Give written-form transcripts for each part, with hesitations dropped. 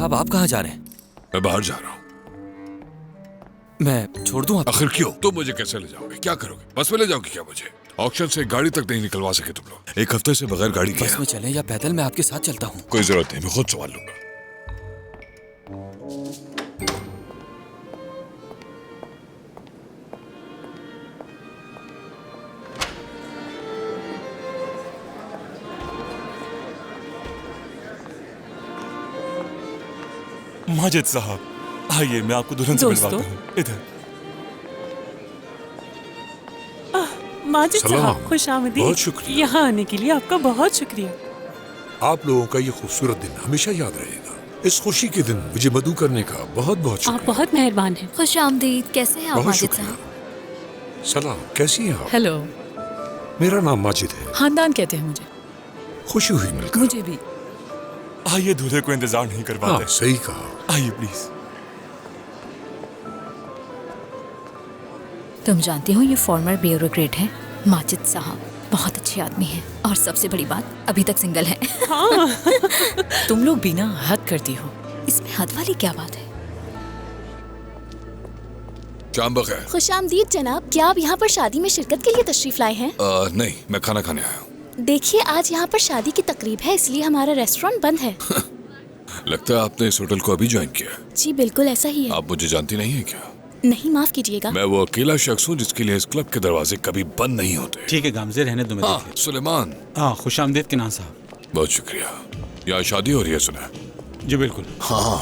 साहब आप कहाँ जा रहे हैं? मैं बाहर जा रहा हूँ। मैं छोड़ दूं आपको? आखिर क्यों? तुम मुझे कैसे ले जाओगे? क्या करोगे? बस में ले जाओगे क्या मुझे? ऑक्शन से गाड़ी तक नहीं निकलवा सके तुम लोग। एक हफ्ते से बगैर गाड़ी के। बस में चलें या पैदल, मैं आपके साथ चलता हूँ। कोई जरूरत नहीं, मैं खुद संभाल लूंगा। माजिद साहब आइए, मैं आपको दुल्हन से मिलवाता हूँ। इधर। माजिद सलाम। साहब खुश आमदीद। बहुत शुक्रिया। यहाँ आने के लिए आपका बहुत शुक्रिया। आप लोगों का ये खूबसूरत दिन हमेशा याद रहेगा। इस खुशी के दिन मुझे मदु करने का बहुत बहुत आप शुक्रिया। बहुत मेहरबान हैं। खुश आमदीद। कैसे हैं आप बहुत माजिद शुक्रिया। साहब? सलाम, कैसी हैं आप? हेलो। मेरा नाम माजिद है। खानदान कहते हैं मुझे। खुशी हुई मिलकर। मुझे भी। आइए, दूल्हे को इंतजार नहीं करवाते। हाँ, सही कहा। आइए प्लीज। तुम जानती हो ये फॉर्मर ब्यूरोक्रेट हैं माजिद साहब। बहुत अच्छे आदमी हैं और सबसे बड़ी बात अभी तक सिंगल हैं। तुम लोग भी ना हद करती हो। इसमें हद वाली क्या बात है? शाम बखैर। खुशामदीद जनाब, क्या आप यहाँ पर शादी में शिरकत के लिए तशरीफ लाए हैं? नहीं, मैं खाना खाने आया हूँ। देखिए, आज यहाँ पर शादी की तकरीब है, इसलिए हमारा रेस्टोरेंट बंद है। लगता है आपने इस होटल को अभी ज्वाइन किया। जी बिल्कुल ऐसा ही है। आप मुझे जानती नहीं है क्या? नहीं, माफ कीजिएगा। मैं वो अकेला शख्स हूँ जिसके लिए इस क्लब के दरवाजे कभी बंद नहीं होते। ठीक है गामजे, रहने दो। हाँ, सुलेमान। हाँ, खुश आमदीद किनान साहब। बहुत शुक्रिया। यहाँ शादी हो रही है सुना? जी बिल्कुल। हाँ,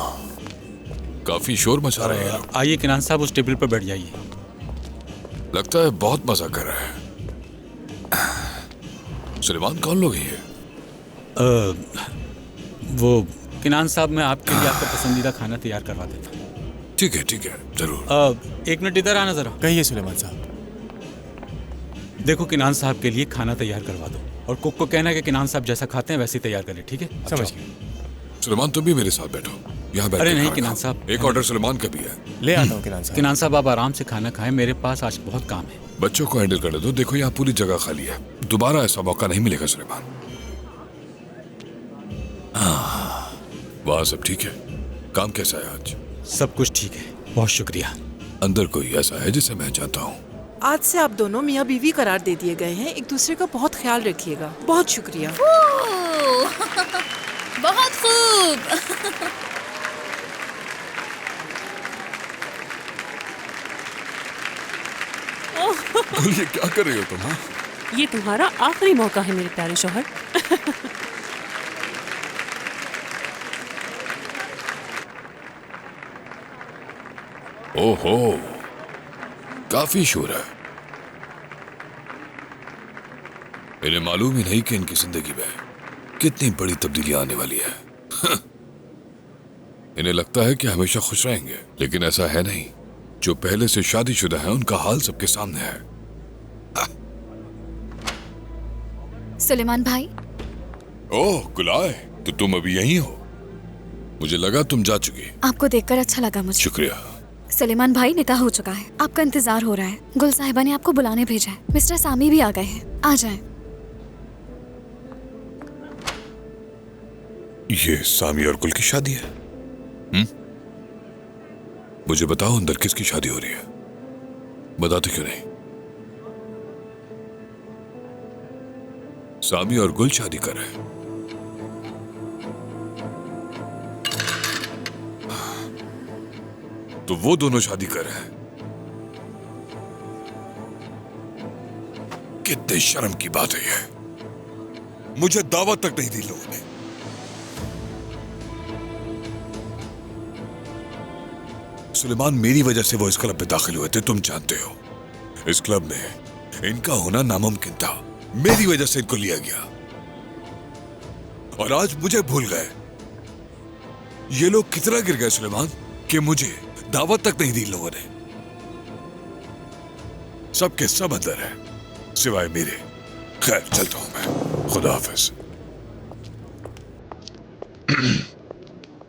काफी शोर मचा रहे हैं। आइए किनान साहब, उस टेबल पर बैठ जाइए। लगता है बहुत मजा कर रहा है। सुलेमान, कौन लोग हैं ये? वो किनान साहब, मैं आपके लिए आपका पसंदीदा खाना तैयार करवा देता हूँ। ठीक है, जरूर। एक मिनट इधर आना जरा। कहिए सुलेमान साहब। देखो, किनान साहब के लिए खाना तैयार करवा दो और कुक को कहना कि किनान साहब जैसा खाते हैं वैसे ही तैयार करें, ठीक है? समझ गए। सुलेमान, तुम भी मेरे साथ बैठो। यहाँ बैठो। अरे नहीं किनान साहब, एक ऑर्डर सुलेमान का भी है। ले आता हूँ किनान साहब। किनान साहब आप आराम से खाना खाएं, मेरे पास आज बहुत काम है। बच्चों को हैंडल करने दो। देखो यहाँ पूरी जगह खाली है, दोबारा ऐसा मौका नहीं मिलेगा सुलेमान। वहाँ सब ठीक है? काम कैसा है आज? सब कुछ ठीक है, बहुत शुक्रिया। अंदर कोई ऐसा है जिसे मैं जानता हूँ? आज से आप दोनों मियाँ बीवी करार दे दिए गए हैं। एक दूसरे का बहुत ख्याल रखिएगा। बहुत शुक्रिया। बहुत खूब। ये क्या कर रही हो तुम? हाँ? ये तुम्हारा आखिरी मौका है मेरे प्यारे शौहर। ओहो, काफी शोर है। इन्हें मालूम ही नहीं कि इनकी जिंदगी में कितनी बड़ी तब्दीलियां आने वाली है। इन्हें लगता है कि हमेशा खुश रहेंगे, लेकिन ऐसा है नहीं। जो पहले से शादीशुदा है उनका हाल सबके सामने है। सुलेमान भाई। ओह गुलाय, तो तुम अभी यहीं हो? मुझे लगा तुम जा चुकी। आपको देखकर अच्छा लगा मुझे। शुक्रिया। सुलेमान भाई, निकाह हो चुका है, आपका इंतजार हो रहा है। गुल साहिबा ने आपको बुलाने भेजा है। मिस्टर सामी भी आ गए हैं, आ जाएं। ये सामी और गुल की शादी है? मुझे बताओ अंदर किसकी शादी हो रही है? बताते क्यों नहीं? सामी और गुल शादी कर रहे हैं। तो वो दोनों शादी कर रहे हैं। कितने शर्म की बात है ये। मुझे दावत तक नहीं दी लोगों ने। सुलेमान, मेरी वजह से वो इस क्लब में दाखिल हुए थे, तुम जानते हो। इस क्लब में इनका होना नामुमकिन था। मेरी वजह से इनको लिया गया और आज मुझे भूल गए। ये लोग कितना गिर गए सुलेमान कि मुझे दावत तक नहीं दी लोगों ने। सबके सब अंदर है सिवाय मेरे। खैर, चलता हूं मैं। खुदा हाफिज।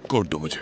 कोट दो मुझे।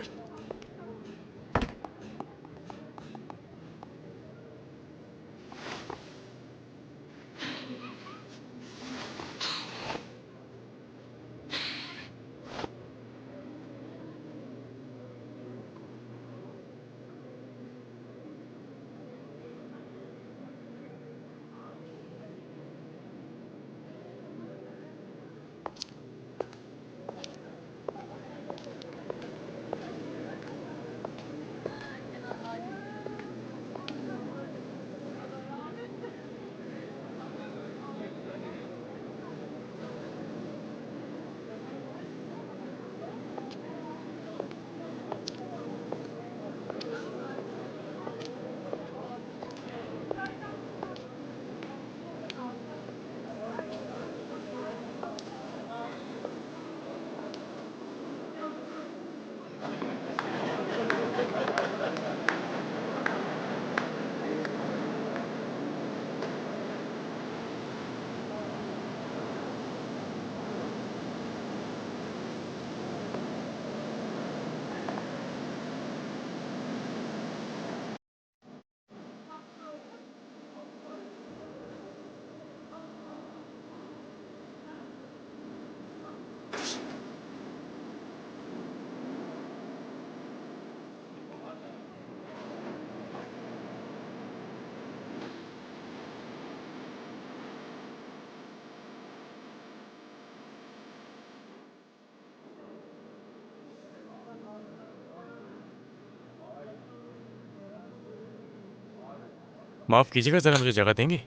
माफ़ कीजिएगा, ज़रा मुझे जगह देंगे?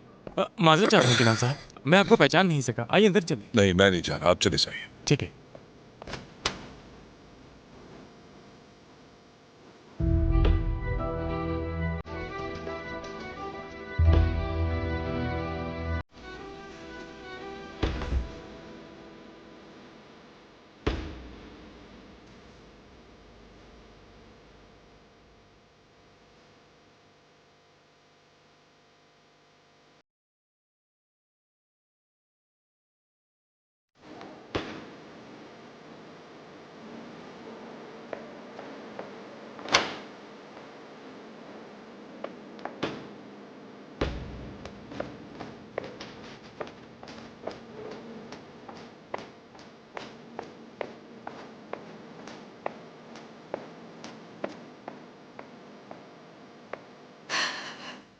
माजरत चाहता हूँ किनान साहब, मैं आपको पहचान नहीं सका। आइए अंदर चलिए। नहीं, मैं नहीं जा रहा, आप चले जाइए। ठीक है।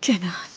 केनान,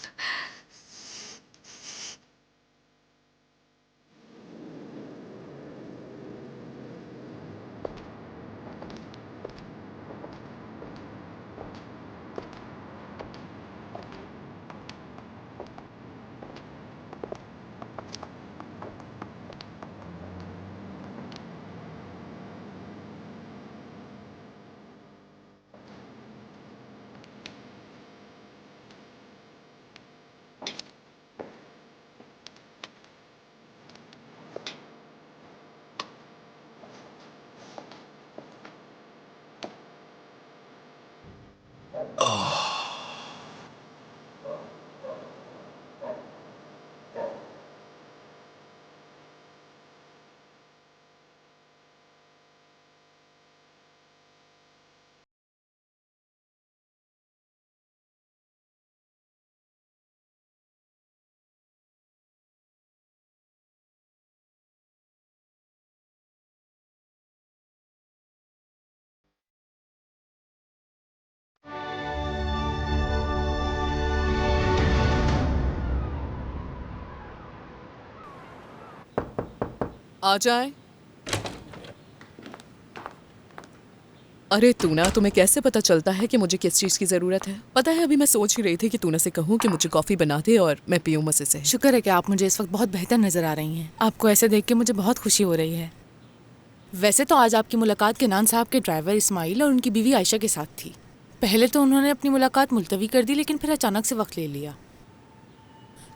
आ जाए। अरे तूना, तुम्हें कैसे पता चलता है कि मुझे किस चीज़ की ज़रूरत है? पता है, अभी मैं सोच ही रही थी कि तूना से कहूँ कि मुझे कॉफ़ी बना दे और मैं पीऊँ मज़े से। शुक्र है कि आप मुझे इस वक्त बहुत बेहतर नजर आ रही हैं। आपको ऐसे देख के मुझे बहुत खुशी हो रही है। वैसे तो आज आपकी मुलाकात केनान साहब के ड्राइवर इस्माइल और उनकी बीवी आयशा के साथ थी। पहले तो उन्होंने अपनी मुलाकात मुलतवी कर दी, लेकिन फिर अचानक से वक्त ले लिया।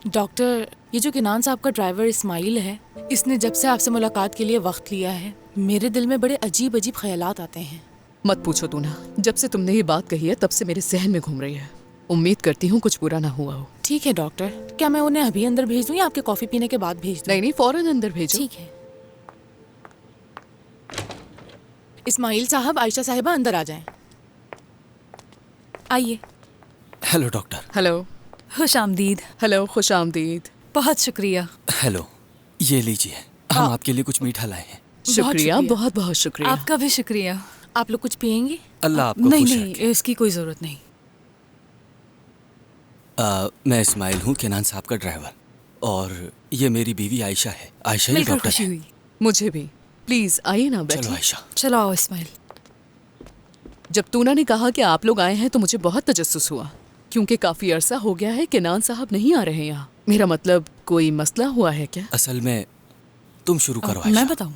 डॉक्टर, ये जो केनान साहब का ड्राइवर इस्माइल है, इसने जब से आपसे मुलाकात के लिए वक्त लिया है, मेरे दिल में बड़े अजीब अजीब ख्यालात आते हैं। मत पूछो तूना, जब से तुमने ये बात कही है तब से मेरे जहन में घूम रही है। उम्मीद करती हूँ कुछ बुरा ना हुआ हो। ठीक है डॉक्टर, क्या मैं उन्हें अभी अंदर भेज दूँ या आपके कॉफ़ी पीने के बाद भेज दूँ? नहीं, फौरन अंदर भेजो। ठीक है। इस्माइल साहब, आयशा साहिबा अंदर आ जाएं। आइए। Hello doctor. हेलो। खुश आमदीद। हेलो, खुश आमदीद। बहुत शुक्रिया। हेलो, ये लीजिए, हम आपके लिए कुछ मीठा लाए हैं। शुक्रिया, बहुत बहुत शुक्रिया। आपका भी शुक्रिया। आप लोग कुछ पियेंगे? अल्लाह आपको नहीं खुश नहीं, रखे। इसकी कोई ज़रूरत नहीं। मैं इस्माइल हूँ, केनान साहब का ड्राइवर, और ये मेरी बीवी आयशा है। आयशा ही मिलकर डॉक्टर खुशी है। हुई। मुझे भी। प्लीज आइए ना, चलो बैठिए। आयशा। चलो आओ इस्माइल। जब तूना ने कहा कि आप लोग आए हैं तो मुझे बहुत तजस्सुस हुआ, क्योंकि काफी अरसा हो गया है केनान साहब नहीं आ रहे हैं यहाँ। मेरा मतलब, कोई मसला हुआ है क्या? असल में तुम शुरू करो मैं आयशा। बताऊं?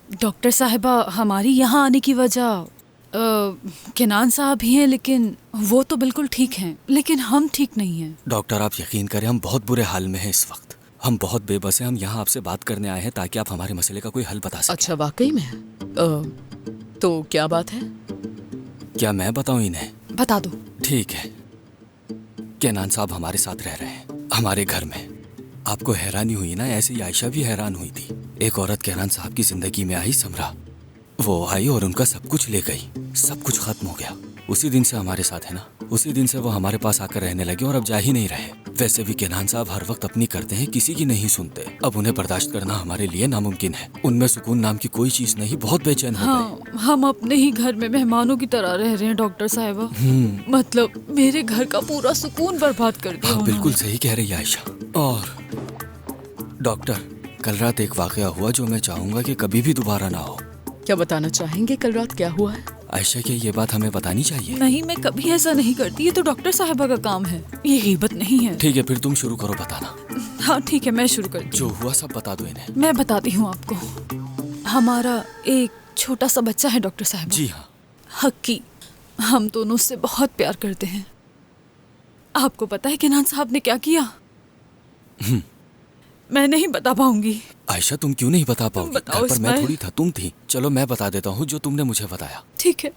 डॉक्टर साहिबा, हमारी यहाँ आने की वजह केनान साहब ही हैं, लेकिन वो तो बिल्कुल ठीक हैं, लेकिन हम ठीक नहीं हैं। डॉक्टर, आप यकीन करें, हम बहुत बुरे हाल में हैं इस वक्त। हम बहुत बेबस हैं। हम यहाँ आपसे बात करने आए हैं ताकि आप हमारे मसले का कोई हल बता सकें। अच्छा, वाकई में? तो क्या बात है? क्या मैं बताऊं इन्हें? बता दो। ठीक है। केनान साहब हमारे साथ रह रहे हैं, हमारे घर में। आपको हैरानी हुई ना? ऐसे ही आयशा भी हैरान हुई थी। एक औरत केनान साहब की जिंदगी में आई, समरा। वो आई और उनका सब कुछ ले गई। सब कुछ खत्म हो गया। उसी दिन से हमारे साथ है ना, उसी दिन से वो हमारे पास आकर रहने लगे और अब जा ही नहीं रहे। वैसे भी केनान साहब हर वक्त अपनी करते हैं, किसी की नहीं सुनते। अब उन्हें बर्दाश्त करना हमारे लिए नामुमकिन है। उनमें सुकून नाम की कोई चीज नहीं। बहुत बेचैन हो गए। हाँ, हम अपने ही घर में मेहमानों की तरह रह रहे हैं डॉक्टर साहिबा। मतलब मेरे घर का पूरा सुकून बर्बाद कर दिया। हाँ, बिल्कुल सही कह रही है आयशा। और डॉक्टर, कल रात एक वाकया हुआ जो मैं चाहूंगा कि कभी भी दोबारा ना हो। क्या बताना चाहेंगे? कल रात क्या हुआ है? आयशा, क्या ये बात हमें बतानी चाहिए? नहीं, मैं कभी ऐसा नहीं करती, ये तो डॉक्टर साहिबा का काम है, ये गीबत नहीं है। ठीक है, फिर तुम शुरू करो बताना। हाँ ठीक है, मैं शुरू करती जो हूँ। हुआ सब बता दो इन्हें। मैं बताती हूँ आपको। हमारा एक छोटा सा बच्चा है डॉक्टर साहिबा। जी हाँ। हक्की, हम दोनों उससे बहुत प्यार करते हैं। आपको पता है किनान साहब ने क्या किया? मैं नहीं बता पाऊंगी। आयशा, तुम क्यों नहीं बता पाओगी? बताओ घर पर मैं इस्माइल। थोड़ी था, तुम थी। चलो मैं बता देता हूँ जो तुमने मुझे बताया। ठीक है।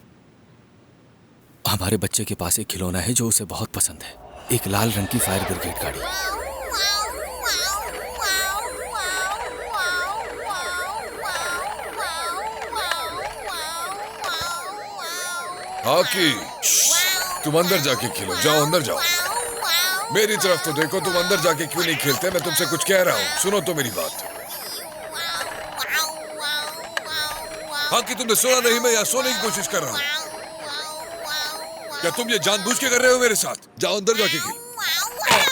हमारे बच्चे के पास एक खिलौना है जो उसे बहुत पसंद है, एक लाल रंग की फायर ब्रिगेड गाड़ी। हाँ की तुम अंदर जाके खेलो, जाओ अंदर जाओ। मेरी तरफ तो देखो, तुम अंदर जाके क्यों नहीं खेलते? मैं तुमसे कुछ कह रहा हूँ, सुनो तो मेरी बात। हाँ कि तुमने सुना नहीं? मैं यहाँ सोने की कोशिश कर रहा हूँ। क्या तुम ये जानबूझ के कर रहे हो मेरे साथ? जाओ अंदर जाके खेलो।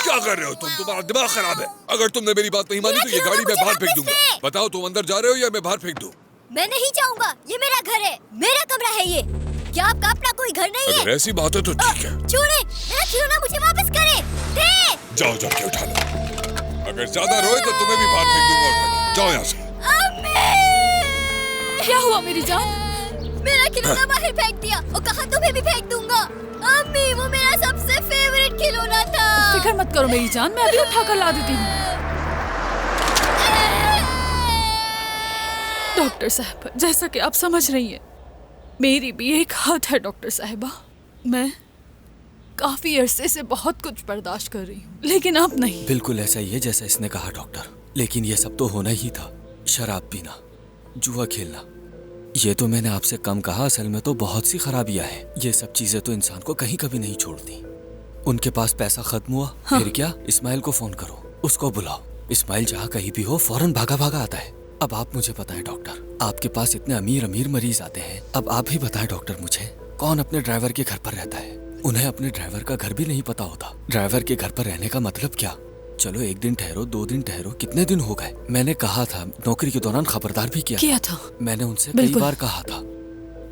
क्या कर रहे हो तुम? तुम्हारा दिमाग खराब है। अगर तुमने मेरी बात नहीं मानी तो ये गाड़ी मैं बाहर फेंक दूंगा। बताओ, तुम अंदर जा रहे हो या मैं बाहर फेंक दूं? मैं नहीं जाऊंगा, ये मेरा घर है, मेरा कमरा है ये। क्या आपका अपना कोई घर नहीं है? अगर ऐसी बात है तो ठीक है। छोड़े, मेरा खिलौना मुझे वापस करे। दे। जाओ जाके उठा लो। अगर ज्यादा रोए तो तुम्हें भी बाहर फेंक दूंगा उठा के। जाओ यहाँ से। क्या हुआ मेरी जान? मेरा खिलौना बाहर फेंक दिया और कहा तुम्हें भी फेंक दूंगा। अम्मी, वो मेरा सबसे फेवरेट खिलौना था। फिक्र मत करो मेरी जान, मैं अभी उठा कर ला देती हूँ। डॉक्टर साहब, जैसा कि आप समझ रही हैं, मेरी भी एक हद है डॉक्टर साहिबा। मैं काफी अरसे से बहुत कुछ बर्दाश्त कर रही हूँ, लेकिन अब नहीं। बिल्कुल ऐसा ही है जैसा इसने कहा डॉक्टर, लेकिन ये सब तो होना ही था। शराब पीना, जुआ खेलना, ये तो मैंने आपसे कम कहा, असल में तो बहुत सी खराबियां हैं। ये सब चीजें तो इंसान को कहीं कभी नहीं छोड़ती। उनके पास पैसा खत्म हुआ, हाँ। फिर क्या? इस्माइल को फोन करो, उसको बुलाओ। इस्माइल जहाँ कहीं भी हो फौरन भागा भागा आता है। अब आप मुझे बताएं डॉक्टर, आपके पास इतने अमीर अमीर मरीज आते हैं, अब आप ही बताएं डॉक्टर मुझे, कौन अपने ड्राइवर के घर पर रहता है? उन्हें अपने ड्राइवर का घर भी नहीं पता होता। ड्राइवर के घर पर रहने का मतलब क्या? चलो एक दिन ठहरो, 2 दिन ठहरो, कितने दिन हो गए? मैंने कहा था, नौकरी के दौरान खबरदार भी किया था। मैंने उनसे कई बार कहा था।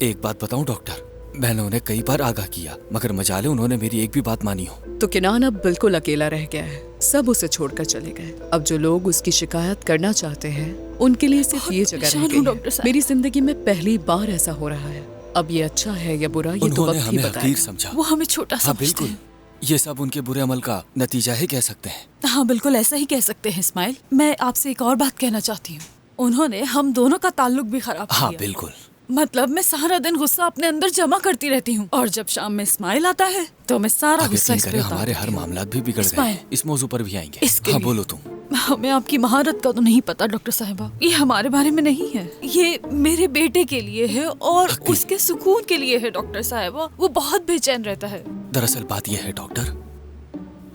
एक बात बताऊं डॉक्टर, मैंने उन्हें कई बार आगाह किया, मगर मजाले उन्होंने मेरी एक भी बात मानी हो। तो किनान अब बिल्कुल अकेला रह गया है, सब उसे छोड़कर चले गए। अब जो लोग उसकी शिकायत करना चाहते हैं उनके लिए सिर्फ ये जगह रह गई है। मेरी जिंदगी में पहली बार ऐसा हो रहा है। अब ये अच्छा है या बुरा, ये तो वक्त ही बताएगा। समझा, वो हमें छोटा हाँ, समझते बिल्कुल। हैं। ये सब उनके बुरे अमल का नतीजा ही कह सकते हैं। हाँ बिल्कुल ऐसा ही कह सकते हैं इस्माइल। मैं आपसे एक और बात कहना चाहती हूँ, उन्होंने हम दोनों का ताल्लुक भी खराब हाँ किया। बिल्कुल। मतलब मैं सारा दिन गुस्सा अपने अंदर जमा करती रहती हूँ, और जब शाम में इस्माइल आता है तो मैं सारा गुस्सा इस पे उतार हमारे देती हर हूँ। मामलात भी बिगड़ गए। इस मौजू पर भी आएंगे। हाँ बोलो तुम। हमें आपकी महारत का तो नहीं पता डॉक्टर साहिबा, ये हमारे बारे में नहीं है, ये मेरे बेटे के लिए है और उसके सुकून के लिए है डॉक्टर साहिबा। वो बहुत बेचैन रहता है। दरअसल बात यह है डॉक्टर,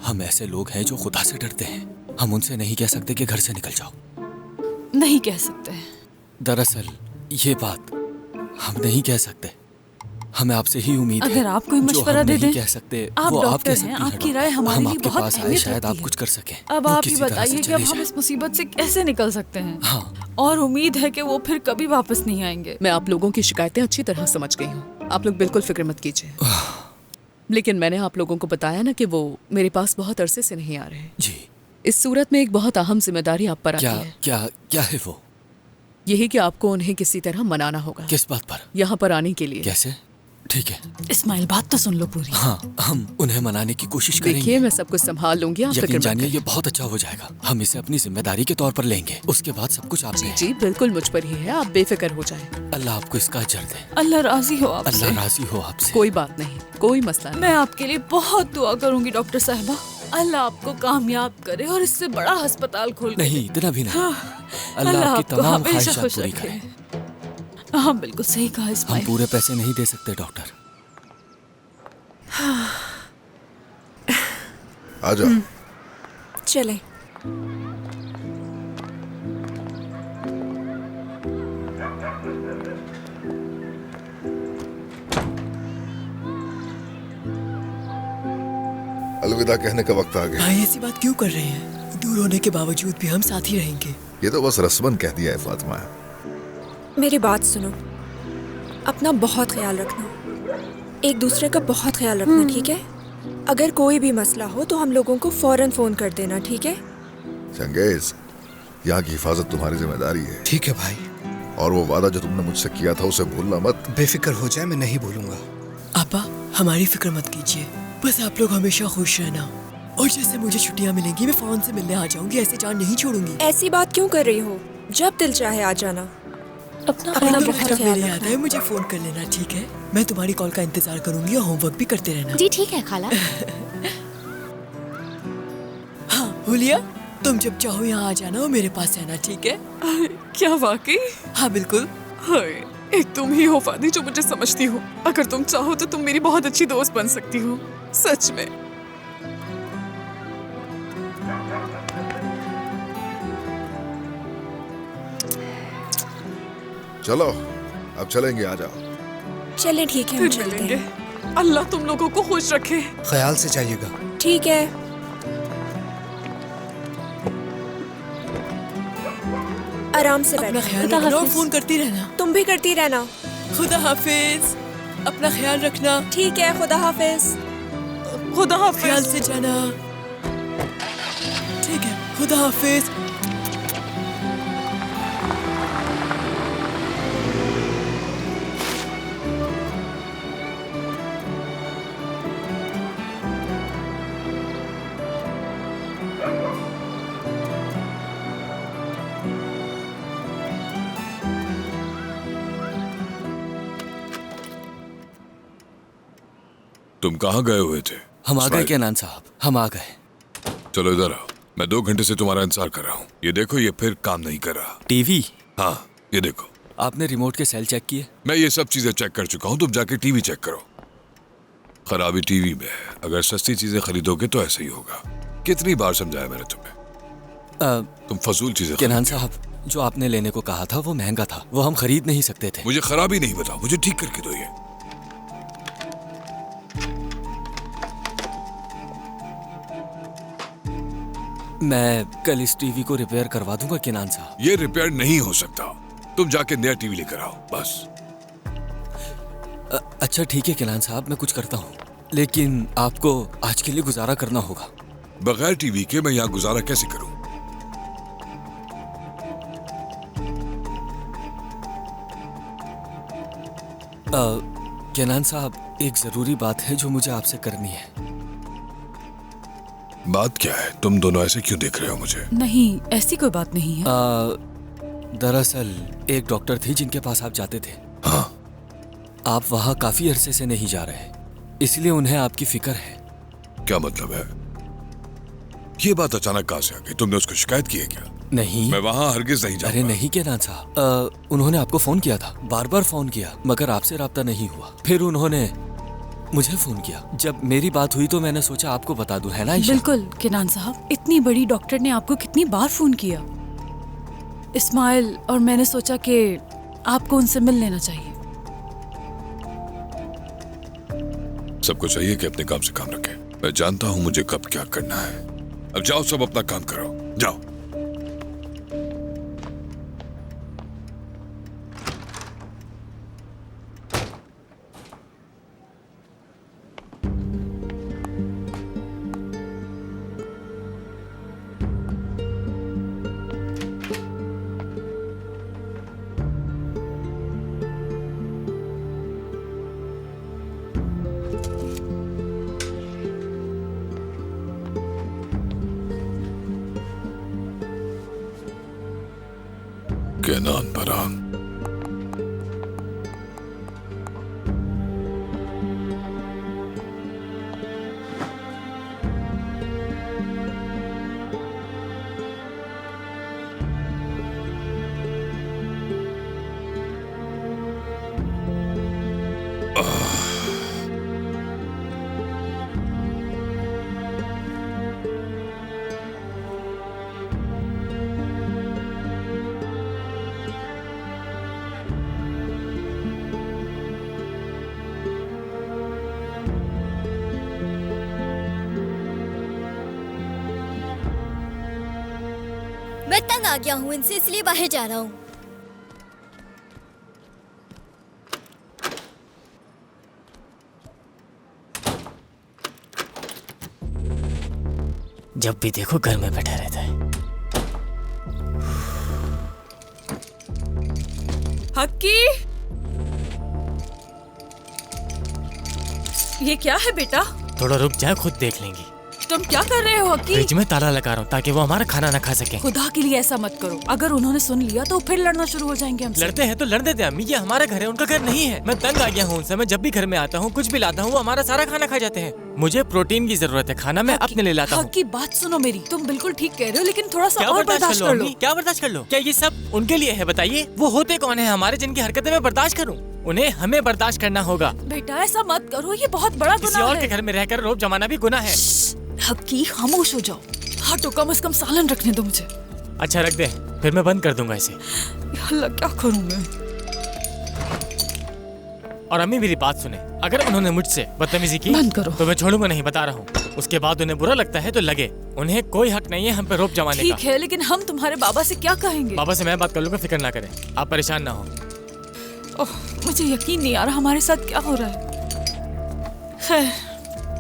हम ऐसे लोग हैं जो खुदा से डरते हैं। हम उनसे नहीं कह सकते कि घर से निकल जाओ। नहीं कह सकते। दरअसल ये बात हम नहीं कह सकते। हमें आपसे ही उम्मीद है। अगर आप कोई मशवरा दे दें, कह सकते आप वो डॉक्टर कह सकती हैं, हैं आपकी डॉक्टर। राय हमारे हम लिए आपके बहुत पास आए, अहमियत शायद रखती आप है। कुछ कर सकें। अब वो आप ही किसी तरह से बताइए कि चले अब हम जाएं। इस मुसीबत से कैसे निकल सकते हैं। हाँ। और उम्मीद है कि वो फिर कभी वापस नहीं आएंगे। मैं आप लोगों की शिकायतें अच्छी तरह समझ गई हूँ, आप लोग बिल्कुल फिक्र मत कीजिए। लेकिन मैंने आप लोगों को बताया ना कि वो मेरे पास बहुत अरसे से नहीं आ रहे। जी। इस सूरत में एक बहुत अहम जिम्मेदारी आप पर आती क्या है। क्या है वो? यही कि आपको उन्हें किसी तरह मनाना होगा। किस बात पर? यहाँ पर आने के लिए। कैसे? ठीक है इस्माइल, बात तो सुन लो पूरी। हाँ, हम उन्हें मनाने की कोशिश करेंगे। देखिए, मैं सब कुछ संभाल लूंगी, आप फिक्र यकीन मत जानिए करिए। ये बहुत अच्छा हो जाएगा। हम इसे अपनी जिम्मेदारी के तौर पर लेंगे, उसके बाद सब कुछ आप जी जी बिल्कुल मुझ पर ही है, आप बेफिक्र हो जाएं। अल्लाह आपको इसका अजर दे। अल्लाह राजी हो आपसे। अल्लाह राजी हो आपसे। कोई बात नहीं, कोई मसला नहीं। मैं आपके लिए बहुत दुआ करूंगी डॉक्टर साहिबा। अल्लाह आपको कामयाब करे और इससे बड़ा अस्पताल खोल के नहीं, इतना भी नहीं। अल्लाह आपकी आपको तमाम हमेशा ख्वाहिशात खुश पूरी रखे। करे। हाँ बिल्कुल सही कहा हम इस्माइल। पूरे पैसे नहीं दे सकते डॉक्टर। आ जाओ। चले। अलविदा कहने का वक्त आ गया। भाई ऐसी बात क्यों कर रहे हैं? दूर होने के बावजूद भी हम साथ ही रहेंगे। ये तो बस रस्मन कह दिया है फातिमा। मेरी बात सुनो, अपना बहुत ख्याल रखना, एक दूसरे का बहुत ख्याल रखना, ठीक है? अगर कोई भी मसला हो तो हम लोगों को फौरन फोन कर देना, ठीक है? चंगेज, यहाँ की हिफाजत तुम्हारी जिम्मेदारी है। ठीक है भाई। और वो वादा जो तुमने मुझसे किया था उसे भूलना मत। बेफिक्र हो जाए, मैं नहीं भूलूंगा। आपा हमारी फिक्र मत कीजिए, बस आप लोग हमेशा खुश रहना। और जैसे मुझे छुट्टियाँ मिलेंगी मैं फौरन से मिलने आ जाऊंगी, ऐसे जान नहीं छोड़ूंगी। ऐसी बात क्यों कर रही हो? जब दिल चाहे आ जाना। अपना बहुत ख्याल याद है मुझे फोन कर लेना, ठीक है? मैं तुम्हारी कॉल का इंतजार करूंगी और होमवर्क भी करते रहना। जी ठीक है खाला। हाँ हुलिया, तुम जब चाहो यहाँ आ जाना और मेरे पास रहना, ठीक है? क्या वाकई? हाँ बिल्कुल। हाय, एक तुम ही हो फादी जो मुझे समझती हो। अगर तुम चाहो तो तुम मेरी बहुत अच्छी दोस्त बन सकती हो, सच में। चलो अब चलेंगे, आ जाओ। चले ठीक है, हम चलते हैं। अल्लाह तुम लोगों को खुश रखे। ख्याल से जाइएगा। ठीक है। आराम से अपना ख्याल रखना और फोन करती रहना। तुम भी करती रहना। खुदा हाफिज। अपना ख्याल रखना। ठीक है, खुदा हाफिज। खुदा हाफिज। ख्याल से जाना। ठीक है, खुदा हाफिज। तुम कहाँ गए हुए थे? हम आ गए केनान साहब, हम आ गए। चलो इधर आओ, मैं 2 घंटे से तुम्हारा इंतजार कर रहा हूँ। ये देखो, ये फिर काम नहीं कर रहा। टीवी? हाँ, ये देखो। आपने रिमोट के सेल चेक किए? मैं ये सब चीजें चेक कर चुका हूँ, तुम जाके टीवी चेक करो। खराबी टीवी में है। अगर सस्ती चीजें खरीदोगे तो ऐसे ही होगा। कितनी बार समझाया मैंने तुम्हें? तुम फजूल चीजें। केनान साहब, जो आपने लेने को कहा था वो महंगा था, वो हम खरीद नहीं सकते थे। मुझे खराबी नहीं बताओ, मुझे ठीक करके दो ये। मैं कल इस टीवी को रिपेयर करवा दूंगा केनान साहब। ये रिपेयर नहीं हो सकता, तुम जाके नया टीवी लेकर आओ बस। अच्छा ठीक है केनान साहब, मैं कुछ करता हूँ, लेकिन आपको आज के लिए गुजारा करना होगा। बगैर टीवी के मैं यहाँ गुजारा कैसे करूँ? केनान साहब, एक जरूरी बात है जो मुझे आपसे करनी है। बात क्या है? तुम दोनों ऐसे क्यों देख रहे हो मुझे? नहीं, ऐसी कोई बात नहीं है। दरअसल एक डॉक्टर थी जिनके पास आप जाते थे। हाँ। आप वहाँ काफी अरसे से नहीं जा रहे, इसलिए उन्हें आपकी फिक्र है। क्या मतलब है? ये बात अचानक कहाँ से आ गई? तुमने उसको शिकायत की है क्या? नहीं, मैं वहाँ हरगिज नहीं जाऊंगा। अरे नहीं केनान साहब, उन्होंने आपको फोन किया था, बार बार फोन किया, मगर आपसे राब्ता नहीं हुआ। फिर उन्होंने मुझे फोन किया। जब मेरी बात हुई तो मैंने सोचा आपको बता दूं, है ना आयशा? बिल्कुल केनान साहब, इतनी बड़ी डॉक्टर ने आपको कितनी बार फोन किया इस्माइल, और मैंने सोचा कि आपको उनसे मिल लेना चाहिए। सबको चाहिए कि अपने काम से काम रखें। मैं जानता हूँ मुझे कब क्या करना है। अब जाओ, सब अपना काम करो, जाओ। केनान परान, मैं तंग आ गया हूँ इनसे, इसलिए बाहर जा रहा हूँ। जब भी देखो घर में बैठा रहता है। हक्की, ये क्या है बेटा? थोड़ा रुक जाए, खुद देख लेंगी। तुम क्या कर रहे हो हक्की? फ्रिज में ताला लगा रहा हूँ ताकि वो हमारा खाना ना खा सके। खुदा के लिए ऐसा मत करो, अगर उन्होंने सुन लिया तो फिर लड़ना शुरू हो जाएंगे हमसे। लड़ते हैं तो लड़ने दे अम्मी, ये हमारा घर है, उनका घर नहीं है। मैं तंग आ गया हूँ उनसे। मैं जब भी घर में आता हूँ, कुछ भी लाता हूँ, वो हमारा सारा खाना खा जाते हैं। मुझे प्रोटीन की जरूरत है, खाना मैं अपने लिए लाता हूँ। हक्की बात सुनो मेरी, तुम बिल्कुल ठीक कह रहे हो, लेकिन थोड़ा सा और बर्दाश्त कर लो। क्या बर्दाश्त कर लो? क्या ये सब उनके लिए है? बताइए, वो होते कौन है हमारे जिनकी हरकतें मैं बर्दाश्त करूँ? उन्हें हमें बर्दाश्त करना होगा। बेटा ऐसा मत करो, ये बहुत बड़ा गुनाह है। किसी और के घर में रहकर रोब जमाना भी गुनाह है। हक्की खामोश हो जाओ। हटो, कम से कम सालन रखने दो मुझे। अच्छा रख दे, फिर मैं बंद कर दूंगा इसे। अल्लाह क्या करूं मैं? और अम्मी मेरी बात सुने, अगर उन्होंने मुझसे बदतमीजी की बंद करो। तो मैं छोड़ूंगा नहीं, बता रहा हूँ। उसके बाद उन्हें बुरा लगता है तो लगे, उन्हें कोई हक नहीं है हम पे रोब जमाने का। ठीक है, लेकिन हम तुम्हारे बाबा से क्या कहेंगे? बाबा से मैं बात कर लूंगा, फिक्र ना करें, आप परेशान ना हो। ओह, मुझे यकीन नहीं आ रहा हमारे साथ क्या हो रहा है। खैर,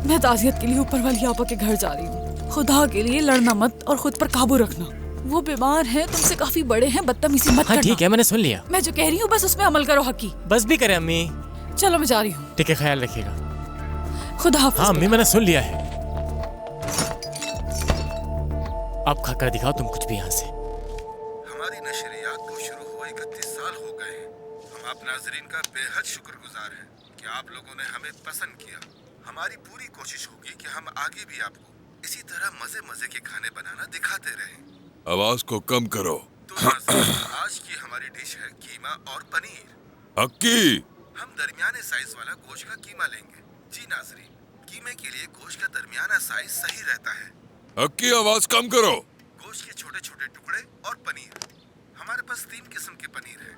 मैं ताज़ियत के लिए ऊपर वाली आपा के घर जा रही हूँ। खुदा के लिए लड़ना मत और खुद पर काबू रखना। वो बीमार हैं, तुमसे काफी बड़े हैं, बदतमीजी मत करना। ठीक है, मैंने सुन लिया। मैं जो कह रही हूँ बस उसमें अमल करो हक्की। बस भी करे अम्मी। चलो मैं जा रही हूँ। ठीक है, ख्याल रखिएगा। खुदा हाफिज़। हाँ अम्मी, मैंने सुन लिया है। आप खाकर दिखाओ तुम कुछ भी यहाँ से। हमारी नशरियात को शुरू हुए 31 साल हो गए हैं। हम आप नाजरीन का बेहद शुक्रगुजार हैं कि आप लोगों ने हमें पसंद किया। हमारी पूरी कोशिश होगी कि हम आगे भी आपको इसी तरह मजे मजे के खाने बनाना दिखाते रहें। आवाज को कम करो। तो आज की हमारी डिश है कीमा और पनीर। हक्की, हम दरमियाने साइज वाला गोश्त का कीमा लेंगे। जी नाजरीन, कीमे के लिए गोश्त का दरमियाना साइज सही रहता है। हक्की आवाज कम करो। गोश्त के छोटे छोटे टुकड़े और पनीर। हमारे पास 3 किस्म के पनीर है।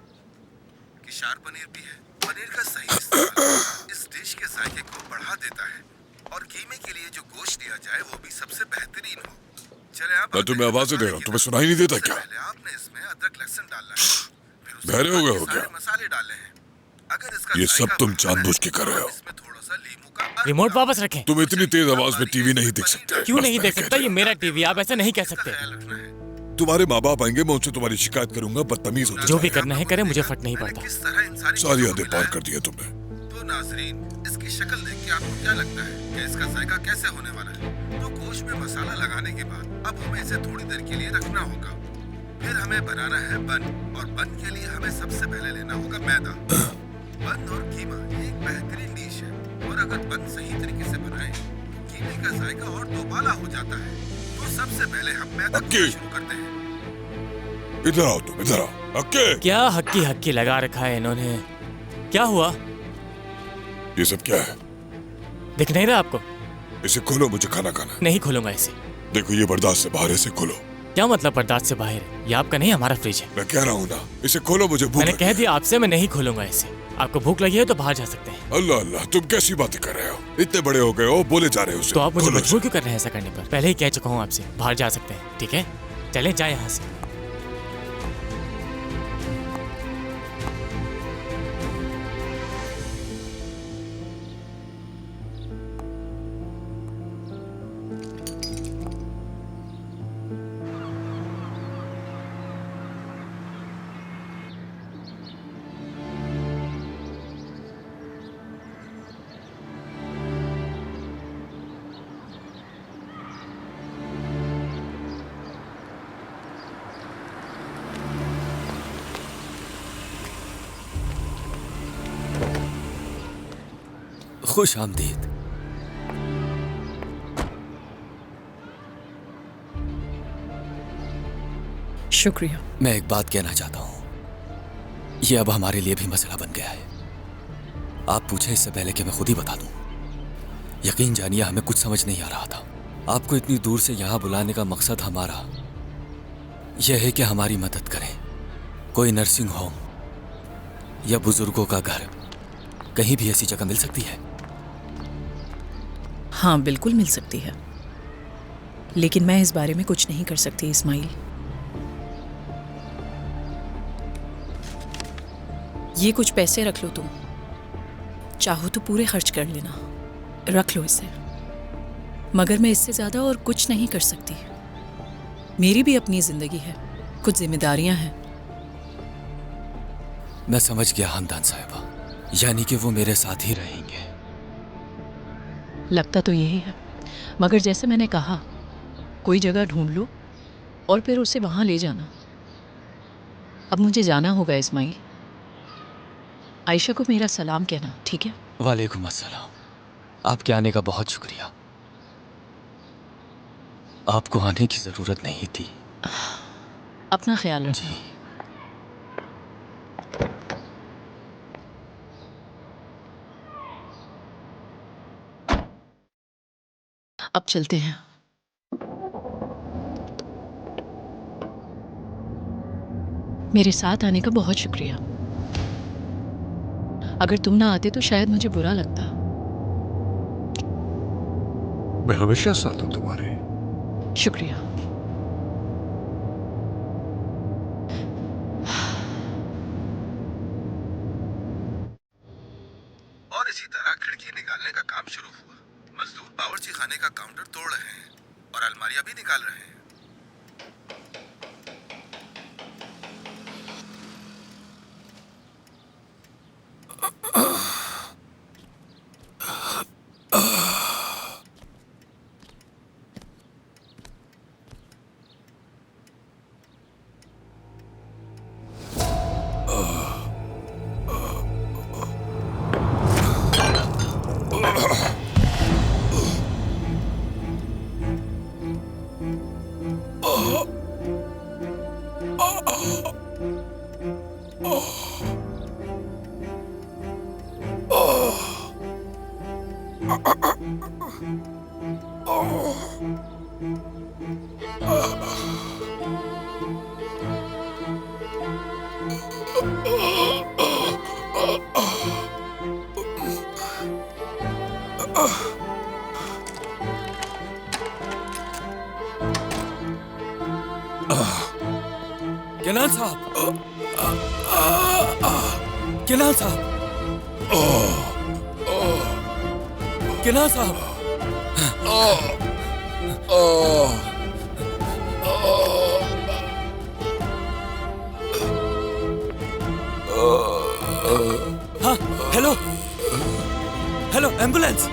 किशार पनीर भी है। पनीर का सही इस्तेमाल इस डिश के जायके को बढ़ा देता है और कीमे के लिए जो गोश्त दिया जाए वो भी सबसे बेहतरीन हो। चले आप। मैं तुम्हें आवाजें दे रहा हूँ, तुम्हें सुनाई नहीं देता क्या? पहले आपने इसमें अदरक लहसुन डालना है, फिर उसमें बहरे हो गए हो क्या? मसाले डालने हैं। अगर इसका ये सब तुम जानबूझ के कर रहे हो। रिमोट वापस रखें। तुम इतनी तेज आवाज में टीवी नहीं देख सकते। क्यों नहीं देख सकता? ये मेरा टीवी, आप ऐसा नहीं कह सकते। तुम्हारे माँ बाप आएंगे, मैं उनसे तुम्हारी शिकायत करूंगा, बदतमीज हो। जो भी करना है करे, मुझे फर्क नहीं पड़ता। सारी हदें पार कर दी है तुमने। तो नाजरीन, इसकी शक्ल देख के आपको क्या लगता है कि इसका जायका कैसे होने वाला है? तो गोश्त में मसाला लगाने के बाद अब हमें इसे थोड़ी देर के लिए रखना होगा। फिर हमें बनाना है बन, और बन के लिए हमें सबसे पहले लेना होगा मैदा। बन और कीमा ये एक बेहतरीन डिश है, और अगर बन सही तरीके से बनाए तो कीमे का जायका और दोबाला हो जाता है। तो सबसे पहले हम मैदा शुरू करते हैं। इधर आओ तुम, इधर आओ। हक्की, क्या हक्की हक्की लगा रखा है इन्होंने? क्या हुआ? ये सब क्या है? दिख नहीं रहा आपको? इसे खोलो, मुझे खाना खाना। नहीं खोलूंगा इसे। देखो ये बर्दाश्त से बाहर है, इसे खोलो। क्या मतलब बर्दाश्त से बाहर? ये आपका नहीं, हमारा फ्रिज है। मैं कह रहा हूँ ना, इसे खोलो, मुझे भूख। मैंने कह दिया आपसे, मैं नहीं खोलूंगा इसे। आपको भूख लगी है तो बाहर जा सकते हैं। अल्लाह अल्लाह, तुम कैसी बातें कर रहे हो? इतने बड़े हो गए हो, बोले जा रहे हो। तो आप मुझे मजबूर क्यों कर रहे हैं ऐसा करने पर? पहले ही कह चुका हूँ आपसे, बाहर जा सकते हैं। ठीक है, चले जाए यहाँ से। खुश आमदीद। शुक्रिया। मैं एक बात कहना चाहता हूँ, ये अब हमारे लिए भी मसला बन गया है। आप पूछे इससे पहले कि मैं खुद ही बता दूं। यकीन जानिए हमें कुछ समझ नहीं आ रहा था। आपको इतनी दूर से यहाँ बुलाने का मकसद हमारा यह है कि हमारी मदद करें। कोई नर्सिंग होम या बुजुर्गों का घर, कहीं भी ऐसी जगह मिल सकती है? हाँ बिल्कुल मिल सकती है, लेकिन मैं इस बारे में कुछ नहीं कर सकती इस्माइल। ये कुछ पैसे रख लो तुम, चाहो तो पूरे खर्च कर लेना। रख लो इसे। मगर मैं इससे ज्यादा और कुछ नहीं कर सकती। मेरी भी अपनी जिंदगी है, कुछ जिम्मेदारियां हैं। मैं समझ गया हमदान साहिबा, यानी कि वो मेरे साथ ही रहेंगे। लगता तो यही है, मगर जैसे मैंने कहा, कोई जगह ढूंढ लो और फिर उसे वहां ले जाना। अब मुझे जाना होगा इस्माइल। आयशा को मेरा सलाम कहना, ठीक है? वालेकुम अस्सलाम। आपके आने का बहुत शुक्रिया। आपको आने की जरूरत नहीं थी। अपना ख्याल रखना। अब चलते हैं। मेरे साथ आने का बहुत शुक्रिया। अगर तुम ना आते तो शायद मुझे बुरा लगता। मैं हमेशा साथ हूं तुम्हारे। शुक्रिया। और इसी तरह खिड़की निकालने का काम शुरू हुआ। मजदूर बावर्ची खाने का काउंटर तोड़ रहे हैं और अलमारियां भी निकाल रहे हैं। केनान साहब, केनान साहब, केनान साहब। हाँ, हेलो हेलो, एम्बुलेंस।